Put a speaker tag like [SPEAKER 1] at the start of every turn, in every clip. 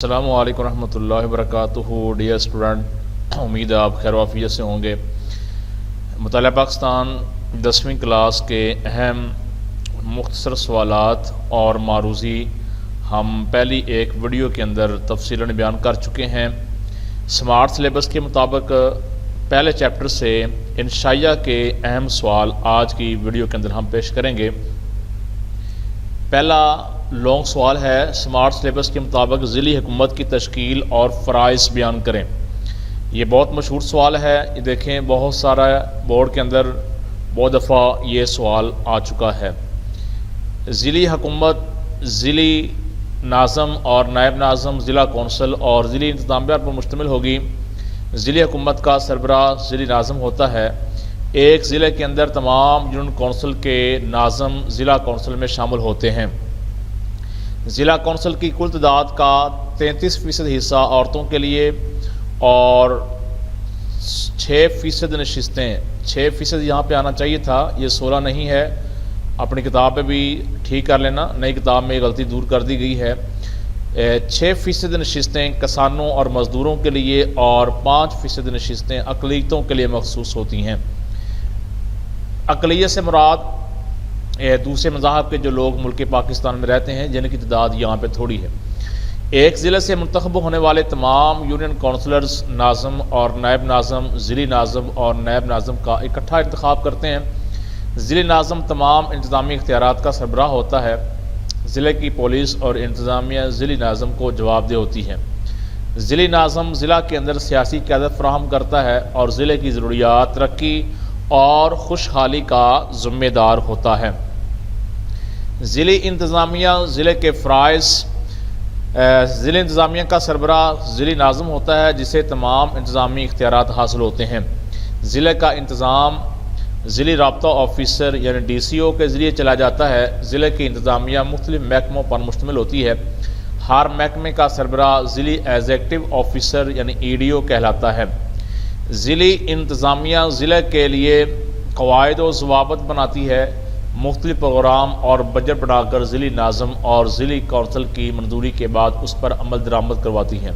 [SPEAKER 1] السلام علیکم ورحمۃ اللہ وبرکاتہ۔ ڈیئر اسٹوڈنٹ، امید ہے آپ خیر و عافیت سے ہوں گے۔ مطالعہ پاکستان 10ویں کلاس کے اہم مختصر سوالات اور معروضی ہم پہلی ایک ویڈیو کے اندر تفصیلاً بیان کر چکے ہیں۔ سمارٹ سلیبس کے مطابق پہلے چیپٹر سے انشائیہ کے اہم سوال آج کی ویڈیو کے اندر ہم پیش کریں گے۔ پہلا لانگ سوال ہے، سمارٹ سلیبس کے مطابق ضلعی حکومت کی تشکیل اور فرائض بیان کریں۔ یہ بہت مشہور سوال ہے، یہ دیکھیں بہت سارا بورڈ کے اندر بہت دفعہ یہ سوال آ چکا ہے۔ ضلعی حکومت ضلعی ناظم اور نائب ناظم ضلع کونسل اور ضلعی انتظامیہ پر مشتمل ہوگی۔ ضلعی حکومت کا سربراہ ضلعی ناظم ہوتا ہے۔ ایک ضلع کے اندر تمام یونٹ کونسل کے ناظم ضلع کونسل میں شامل ہوتے ہیں۔ ضلع کونسل کی کل تعداد کا 33% حصہ عورتوں کے لیے اور 6% نشستیں، 6% یہاں پہ آنا چاہیے تھا، یہ 16 نہیں ہے، اپنی کتاب پہ بھی ٹھیک کر لینا، نئی کتاب میں یہ غلطی دور کر دی گئی ہے۔ 6% نشستیں کسانوں اور مزدوروں کے لیے اور 5% نشستیں اقلیتوں کے لیے مخصوص ہوتی ہیں۔ اقلیت سے مراد دوسرے مذاہب کے جو لوگ ملک پاکستان میں رہتے ہیں، جن کی تعداد یہاں پہ تھوڑی ہے۔ ایک ضلع سے منتخب ہونے والے تمام یونین کونسلرز ناظم اور نائب ناظم ضلعی ناظم اور نائب ناظم کا اکٹھا انتخاب کرتے ہیں۔ ضلعی ناظم تمام انتظامی اختیارات کا سربراہ ہوتا ہے۔ ضلع کی پولیس اور انتظامیہ ضلعی ناظم کو جواب دہ ہوتی ہے۔ ضلعی ناظم ضلع کے اندر سیاسی قیادت فراہم کرتا ہے اور ضلع کی ضروریات، ترقی اور خوشحالی کا ذمہ دار ہوتا ہے۔ ضلعی انتظامیہ ضلع کے فرائض، ضلع انتظامیہ کا سربراہ ضلعی ناظم ہوتا ہے جسے تمام انتظامی اختیارات حاصل ہوتے ہیں۔ ضلع کا انتظام ضلعی رابطہ آفیسر یعنی DCO کے ذریعے چلا جاتا ہے۔ ضلع کی انتظامیہ مختلف محکموں پر مشتمل ہوتی ہے۔ ہر محکمے کا سربراہ ضلعی ایگزیکٹو آفیسر یعنی EDO کہلاتا ہے۔ ضلعی انتظامیہ ضلع کے لیے قواعد و ضوابط بناتی ہے۔ مختلف پروگرام اور بجٹ بنا کر ضلعی ناظم اور ضلعی کونسل کی منظوری کے بعد اس پر عمل درآمد کرواتی ہیں۔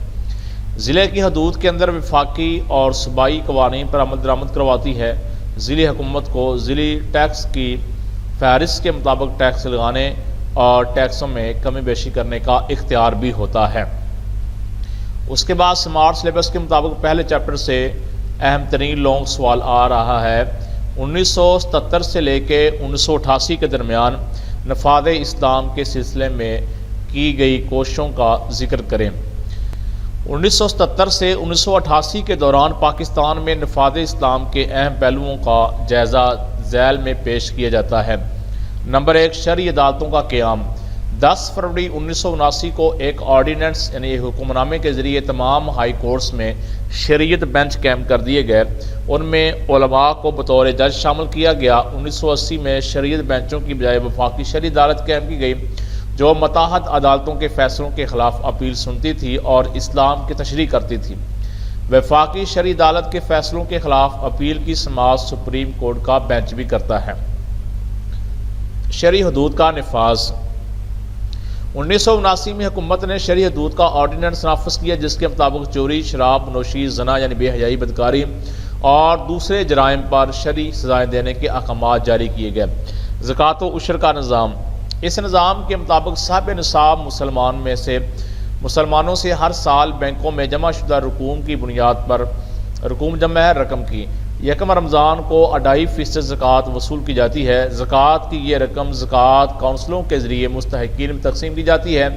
[SPEAKER 1] ضلع کی حدود کے اندر وفاقی اور صوبائی قوانین پر عمل درآمد کرواتی ہے۔ ضلعی حکومت کو ضلعی ٹیکس کی فہرست کے مطابق ٹیکس لگانے اور ٹیکسوں میں کمی بیشی کرنے کا اختیار بھی ہوتا ہے۔ اس کے بعد سمارٹ سلیبس کے مطابق پہلے چیپٹر سے اہم ترین لانگ سوال آ رہا ہے۔ 1977 سے لے کے 1988 کے درمیان نفاذ اسلام کے سلسلے میں کی گئی کوششوں کا ذکر کریں۔ 1977 سے 1988 کے دوران پاکستان میں نفاذ اسلام کے اہم پہلوؤں کا جائزہ ذیل میں پیش کیا جاتا ہے۔ نمبر 1، شرعی عدالتوں کا قیام۔ 10 فروری 1979 کو ایک آرڈیننس یعنی ایک حکم نامے کے ذریعے تمام ہائی کورٹس میں شریعت بینچ قائم کر دیے گئے۔ ان میں علماء کو بطور جج شامل کیا گیا۔ 1980 میں شریعت بینچوں کی بجائے وفاقی شرعی عدالت قائم کی گئی جو ماتحت عدالتوں کے فیصلوں کے خلاف اپیل سنتی تھی اور اسلام کی تشریح کرتی تھی۔ وفاقی شرعی عدالت کے فیصلوں کے خلاف اپیل کی سماعت سپریم کورٹ کا بینچ بھی کرتا ہے۔ شرعی حدود کا نفاذ۔ 1979 میں حکومت نے شرعی حدود کا آرڈیننس نافذ کیا جس کے مطابق چوری، شراب نوشی، زنا یعنی بے حیائی، بدکاری اور دوسرے جرائم پر شرعی سزائیں دینے کے احکامات جاری کیے گئے۔ زکوٰۃ و عشر کا نظام۔ اس نظام کے مطابق صاحب نصاب مسلمانوں سے ہر سال بینکوں میں جمع شدہ رقوم کی بنیاد پر، رقوم جمع ہے رقم کی، یکم رمضان کو 2.5% زکوٰۃ وصول کی جاتی ہے۔ زکوٰۃ کی یہ رقم زکوٰۃ کونسلوں کے ذریعے مستحقین میں تقسیم کی جاتی ہے۔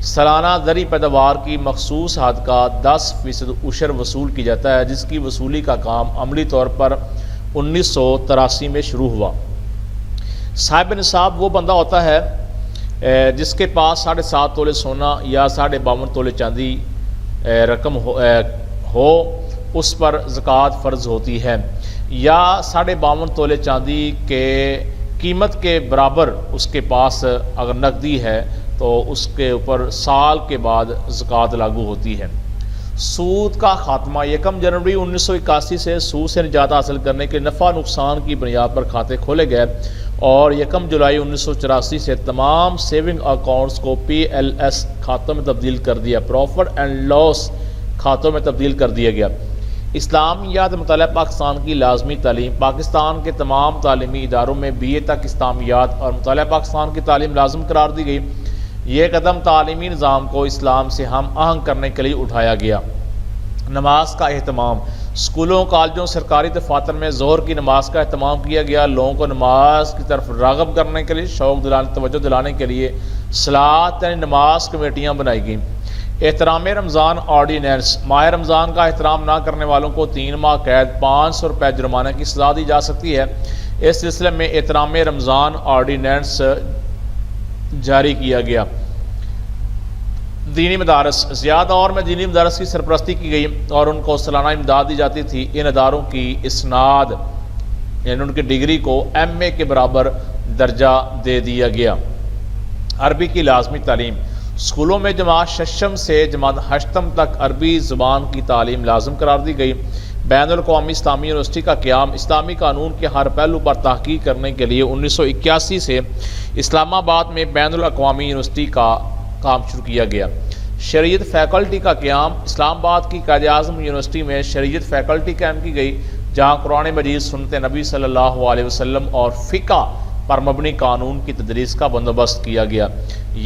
[SPEAKER 1] سالانہ زرعی پیداوار کی مخصوص حد کا 10% عشر وصول کی جاتا ہے جس کی وصولی کا کام عملی طور پر 1983 میں شروع ہوا۔ صاحب نصاب وہ بندہ ہوتا ہے جس کے پاس 7.5 تولے سونا یا 52.5 تولے چاندی رقم ہو، اس پر زکوٰۃ فرض ہوتی ہے، یا 52.5 تولے چاندی کے قیمت کے برابر اس کے پاس اگر نقدی ہے تو اس کے اوپر سال کے بعد زکوٰۃ لاگو ہوتی ہے۔ سود کا خاتمہ۔ 1 جنوری 1981 سے سود سے نجات حاصل کرنے کے نفع نقصان کی بنیاد پر کھاتے کھولے گئے اور 1 جولائی 1984 سے تمام سیونگ اکاؤنٹس کو PLS کھاتوں میں تبدیل کر دیا، پروفٹ اینڈ لاس کھاتوں میں تبدیل کر دیا گیا۔ اسلامیات مطالعہ پاکستان کی لازمی تعلیم، پاکستان کے تمام تعلیمی اداروں میں BA تک اسلامیات اور مطالعہ پاکستان کی تعلیم لازم قرار دی گئی۔ یہ قدم تعلیمی نظام کو اسلام سے ہم آہنگ کرنے کے لیے اٹھایا گیا۔ نماز کا اہتمام، اسکولوں، کالجوں، سرکاری دفاتر میں ظہر کی نماز کا اہتمام کیا گیا۔ لوگوں کو نماز کی طرف راغب کرنے کے لیے، شوق دلانے، توجہ دلانے کے لیے صلاۃ یعنی نماز کمیٹیاں بنائی گئیں۔ احترام رمضان آرڈیننس، ماہ رمضان کا احترام نہ کرنے والوں کو 3 ماہ قید، 500 روپے جرمانے کی سزا دی جا سکتی ہے۔ اس سلسلے میں احترام رمضان آرڈیننس جاری کیا گیا۔ دینی مدارس، زیادہ دور میں دینی مدارس کی سرپرستی کی گئی اور ان کو سالانہ امداد دی جاتی تھی۔ ان اداروں کی اسناد یعنی ان کی ڈگری کو MA کے برابر درجہ دے دیا گیا۔ عربی کی لازمی تعلیم، اسکولوں میں جماعت ششم سے جماعت ہشتم تک عربی زبان کی تعلیم لازم قرار دی گئی۔ بین الاقوامی اسلامی یونیورسٹی کا قیام، اسلامی قانون کے ہر پہلو پر تحقیق کرنے کے لیے 1981 سے اسلام آباد میں بین الاقوامی یونیورسٹی کا کام شروع کیا گیا۔ شریعت فیکلٹی کا قیام، اسلام آباد کی قائد اعظم یونیورسٹی میں شریعت فیکلٹی قائم کی گئی، جہاں قرآن مجید، سنت نبی صلی اللہ علیہ وسلم اور فقہ پر مبنی قانون کی تدریس کا بندوبست کیا گیا۔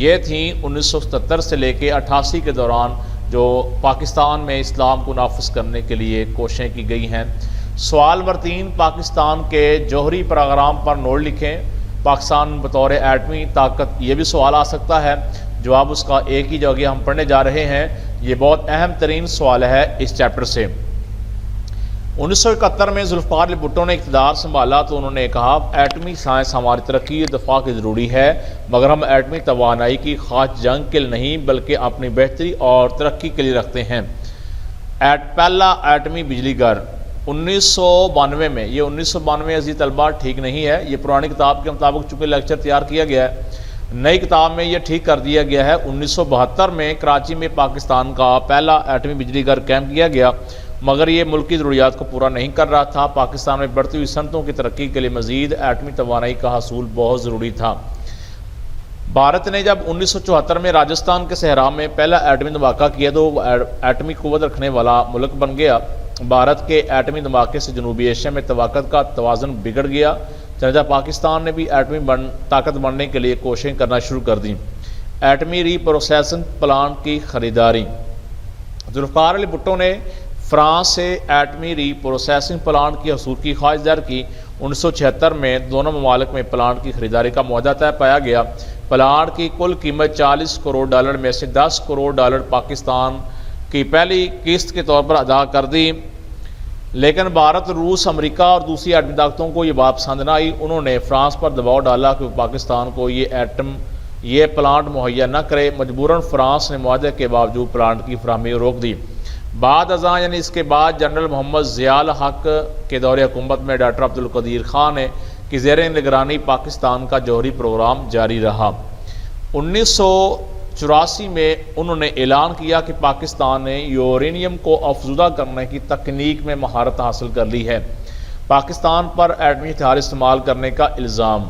[SPEAKER 1] یہ تھیں 1977 سے لے کے 88 کے دوران جو پاکستان میں اسلام کو نافذ کرنے کے لیے کوششیں کی گئی ہیں۔ سوال نمبر 3، پاکستان کے جوہری پروگرام پر نوٹ لکھیں۔ پاکستان بطور ایٹمی طاقت، یہ بھی سوال آ سکتا ہے، جواب اس کا ایک ہی جگہ ہم پڑھنے جا رہے ہیں۔ یہ بہت اہم ترین سوال ہے اس چیپٹر سے۔ 1971 میں ذوالفقار علی بھٹو نے اقتدار سنبھالا تو انہوں نے کہا ایٹمی سائنس ہماری ترقی اور دفاع کی ضروری ہے، مگر ہم ایٹمی توانائی کی خواہش جنگ کے لیے نہیں بلکہ اپنی بہتری اور ترقی کے لیے رکھتے ہیں۔ پہلا ایٹمی بجلی گھر 1992 میں، یہ 1992 عزیز طلبہ ٹھیک نہیں ہے، یہ پرانی کتاب کے مطابق چونکہ لیکچر تیار کیا گیا ہے، نئی کتاب میں یہ ٹھیک کر دیا گیا ہے۔ 1972 میں کراچی میں پاکستان کا پہلا ایٹمی بجلی گھر قائم کیا گیا، مگر یہ ملکی ضروریات کو پورا نہیں کر رہا تھا۔ پاکستان میں بڑھتی ہوئی صنعتوں کی ترقی کے لیے مزید ایٹمی توانائی کا حصول بہت ضروری تھا۔ بھارت نے جب 1974 میں راجستھان کے صحرا میں پہلا ایٹمی دھماکہ کیا تو وہ ایٹمی قوت رکھنے والا ملک بن گیا۔ بھارت کے ایٹمی دھماکے سے جنوبی ایشیا میں طاقت کا توازن بگڑ گیا، چنانچہ پاکستان نے بھی ایٹمی طاقت بننے کے لیے کوششیں کرنا شروع کر دیں۔ ایٹمی ری پروسیسنگ پلانٹ کی خریداری، ذوالفقار علی بھٹو نے فرانس سے ایٹمی ری پروسیسنگ پلانٹ کی حصول کی خواہش ظاہر کی۔ 1976 میں دونوں ممالک میں پلانٹ کی خریداری کا معاہدہ طے پایا گیا۔ پلانٹ کی کل قیمت $40 کروڑ میں سے $10 کروڑ پاکستان کی پہلی قسط کے طور پر ادا کر دی، لیکن بھارت، روس، امریکہ اور دوسری ایٹمی طاقتوں کو یہ بات پسند نہ آئی۔ انہوں نے فرانس پر دباؤ ڈالا کہ پاکستان کو یہ پلانٹ مہیا نہ کرے۔ مجبوراً فرانس نے معاہدے کے باوجود پلانٹ کی فراہمی روک دی۔ بعد ازاں یعنی اس کے بعد جنرل محمد ضیاء الحق کے دور حکومت میں ڈاکٹر عبدالقدیر خان کی زیر نگرانی پاکستان کا جوہری پروگرام جاری رہا۔ 1984 میں انہوں نے اعلان کیا کہ پاکستان نے یورینیم کو افزودہ کرنے کی تکنیک میں مہارت حاصل کر لی ہے۔ پاکستان پر ایٹمی ہتھیار استعمال کرنے کا الزام،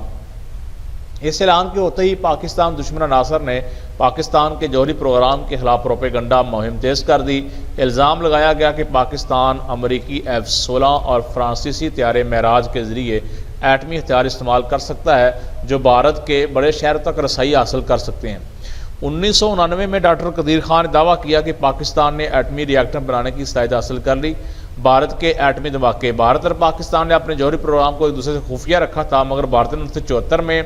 [SPEAKER 1] اس اعلان کے ہوتے ہی پاکستان دشمن عناصر نے پاکستان کے جوہری پروگرام کے خلاف پروپیگنڈا مہم تیز کر دی۔ الزام لگایا گیا کہ پاکستان امریکی F-16 اور فرانسیسی طیارے معراج کے ذریعے ایٹمی ہتھیار استعمال کر سکتا ہے جو بھارت کے بڑے شہروں تک رسائی حاصل کر سکتے ہیں۔ 1999 میں ڈاکٹر قدیر خان نے دعویٰ کیا کہ پاکستان نے ایٹمی ری ایکٹر بنانے کی صلاحیت حاصل کر لی۔ بھارت کے ایٹمی دھماکے، بھارت اور پاکستان نے اپنے جوہری پروگرام کو ایک دوسرے سے خفیہ رکھا تھا، مگر بھارت نے 1974 میں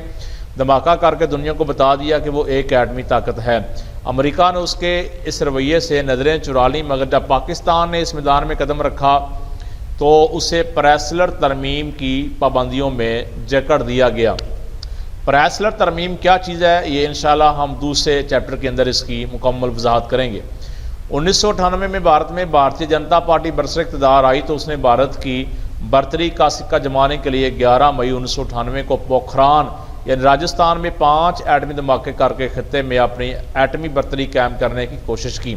[SPEAKER 1] دھماکہ کر کے دنیا کو بتا دیا کہ وہ ایک ایٹمی طاقت ہے۔ امریکہ نے اس کے اس رویے سے نظریں چرا لیں، مگر جب پاکستان نے اس میدان میں قدم رکھا تو اسے پریسلر ترمیم کی پابندیوں میں جکڑ دیا گیا۔ پریسلر ترمیم کیا چیز ہے، یہ انشاءاللہ ہم دوسرے چیپٹر کے اندر اس کی مکمل وضاحت کریں گے۔ 1998 میں بھارت میں بھارتیہ جنتا پارٹی برسر اقتدار آئی تو اس نے بھارت کی برتری کا سکہ جمانے کے لیے 11 مئی 1998 کو پوکھران یعنی راجستھان میں 5 ایٹمی دھماکے کر کے خطے میں اپنی ایٹمی برتری قائم کرنے کی کوشش کی۔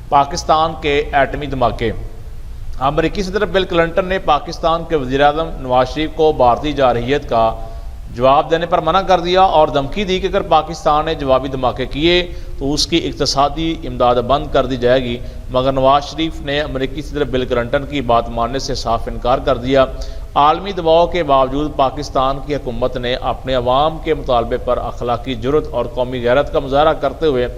[SPEAKER 1] پاکستان کے ایٹمی دھماکے، امریکی صدر بل کلنٹن نے پاکستان کے وزیر اعظم نواز شریف کو بھارتی جارحیت کا جواب دینے پر منع کر دیا اور دھمکی دی کہ اگر پاکستان نے جوابی دھماکے کیے تو اس کی اقتصادی امداد بند کر دی جائے گی، مگر نواز شریف نے امریکی صدر بل کلنٹن کی بات ماننے سے صاف انکار کر دیا۔ عالمی دباؤ کے باوجود پاکستان کی حکومت نے اپنے عوام کے مطالبے پر اخلاقی جرات اور قومی غیرت کا مظاہرہ کرتے ہوئے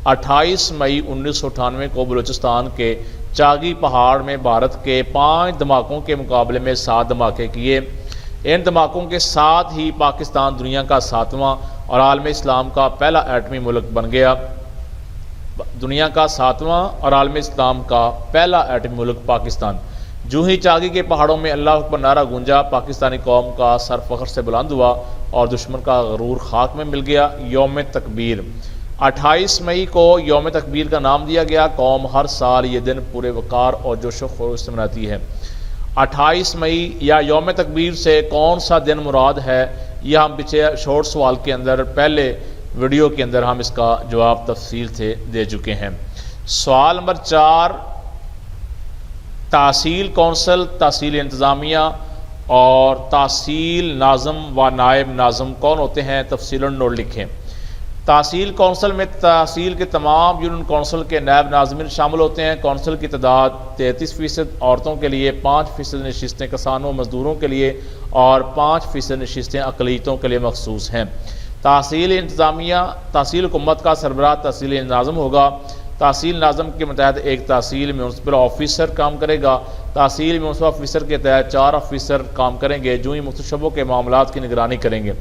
[SPEAKER 1] 28 مئی 1998 کو بلوچستان کے چاگی پہاڑ میں بھارت کے 5 دھماکوں کے مقابلے میں 7 دھماکے کیے۔ ان دھماکوں کے ساتھ ہی پاکستان دنیا کا 7واں اور عالم اسلام کا پہلا ایٹمی ملک بن گیا۔ دنیا کا 7واں اور عالم اسلام کا پہلا ایٹمی ملک پاکستان۔ جو ہی چاگی کے پہاڑوں میں اللہ اکبر نعرہ گونجا، پاکستانی قوم کا سر فخر سے بلند ہوا اور دشمن کا غرور خاک میں مل گیا۔ یوم تکبیر 28 مئی کو یوم تکبیر کا نام دیا گیا۔ قوم ہر سال یہ دن پورے وقار اور جوش و خروش سے مناتی ہے۔ 28 مئی یا یوم تکبیر سے کون سا دن مراد ہے، یہ ہم پیچھے شارٹ سوال کے اندر پہلے ویڈیو کے اندر ہم اس کا جواب تفصیل سے دے چکے ہیں۔ سوال نمبر 4، تحصیل کونسل، تحصیل انتظامیہ اور تحصیل ناظم و نائب ناظم کون ہوتے ہیں؟ تفصیل نوٹ لکھیں۔ تحصیل کونسل میں تحصیل کے تمام یونین کونسل کے نائب ناظمین شامل ہوتے ہیں۔ کونسل کی تعداد 33% عورتوں کے لیے، 5% نشستیں کسانوں مزدوروں کے لیے اور 5% نشستیں اقلیتوں کے لیے مخصوص ہیں۔ تحصیل انتظامیہ، تحصیل حکومت کا سربراہ تحصیل ناظم ہوگا۔ تحصیل ناظم کے متحد ایک تحصیل میونسپل آفیسر کام کرے گا۔ تحصیل میونسپل آفیسر کے تحت 4 آفیسر کام کریں گے جو ہی مختلف شعبوں کے معاملات کی نگرانی کریں گے۔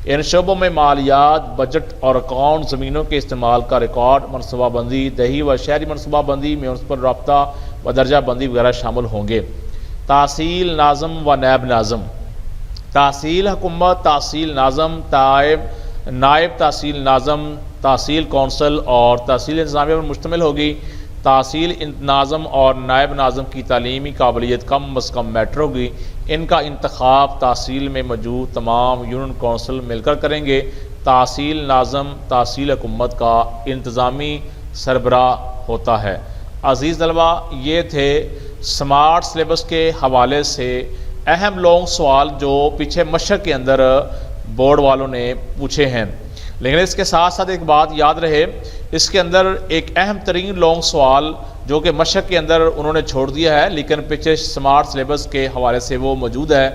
[SPEAKER 1] ان شعبوں میں مالیات، بجٹ اور اکاؤنٹ، زمینوں کے استعمال کا ریکارڈ، منصوبہ بندی، دیہی و شہری منصوبہ بندی، میونسپل رابطہ و درجہ بندی وغیرہ شامل ہوں گے۔ تحصیل ناظم و نائب ناظم، تحصیل حکومت، تحصیل ناظم، نائب تحصیل ناظم، تحصیل کونسل اور تحصیل انتظامیہ پر مشتمل ہوگی۔ تحصیل ناظم اور نائب ناظم کی تعلیمی قابلیت کم از کم میٹر ہوگی۔ ان کا انتخاب تحصیل میں موجود تمام یونین کونسل مل کر کریں گے۔ تحصیل ناظم تحصیل حکومت کا انتظامی سربراہ ہوتا ہے۔ عزیز طلبہ، یہ تھے سمارٹ سلیبس کے حوالے سے اہم لانگ سوال جو پیچھے مشق کے اندر بورڈ والوں نے پوچھے ہیں، لیکن اس کے ساتھ ساتھ ایک بات یاد رہے، اس کے اندر ایک اہم ترین لانگ سوال جو کہ مشق کے اندر انہوں نے چھوڑ دیا ہے لیکن پیچھے سمارٹ سلیبس کے حوالے سے وہ موجود ہے،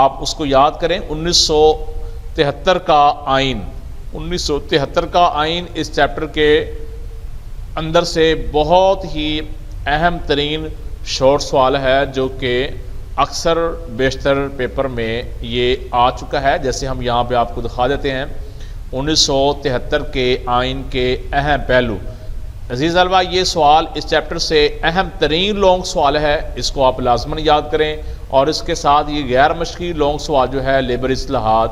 [SPEAKER 1] آپ اس کو یاد کریں۔ 1973 کا آئین، 1973 کا آئین اس چیپٹر کے اندر سے بہت ہی اہم ترین شارٹ سوال ہے جو کہ اکثر بیشتر پیپر میں یہ آ چکا ہے، جیسے ہم یہاں پہ آپ کو دکھا دیتے ہیں 1973 کے آئین کے اہم پہلو۔ عزیز طلبہ، یہ سوال اس چیپٹر سے اہم ترین لانگ سوال ہے، اس کو آپ لازماً یاد کریں، اور اس کے ساتھ یہ غیر مشقی لانگ سوال جو ہے لیبر اصلاحات،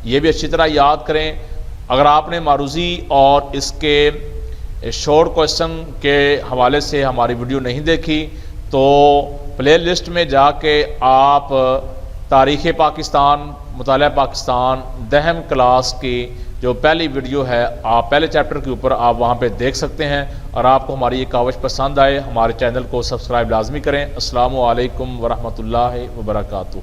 [SPEAKER 1] یہ بھی اچھی طرح یاد کریں۔ اگر آپ نے معروضی اور اس کے شارٹ کوئسچن کے حوالے سے ہماری ویڈیو نہیں دیکھی تو پلے لسٹ میں جا کے آپ تاریخ پاکستان، مطالعہ پاکستان دہم کلاس کی جو پہلی ویڈیو ہے، آپ پہلے چیپٹر کے اوپر آپ وہاں پہ دیکھ سکتے ہیں۔ اور آپ کو ہماری یہ کاوش پسند آئے، ہمارے چینل کو سبسکرائب لازمی کریں۔ السلام علیکم ورحمۃ اللہ وبرکاتہ۔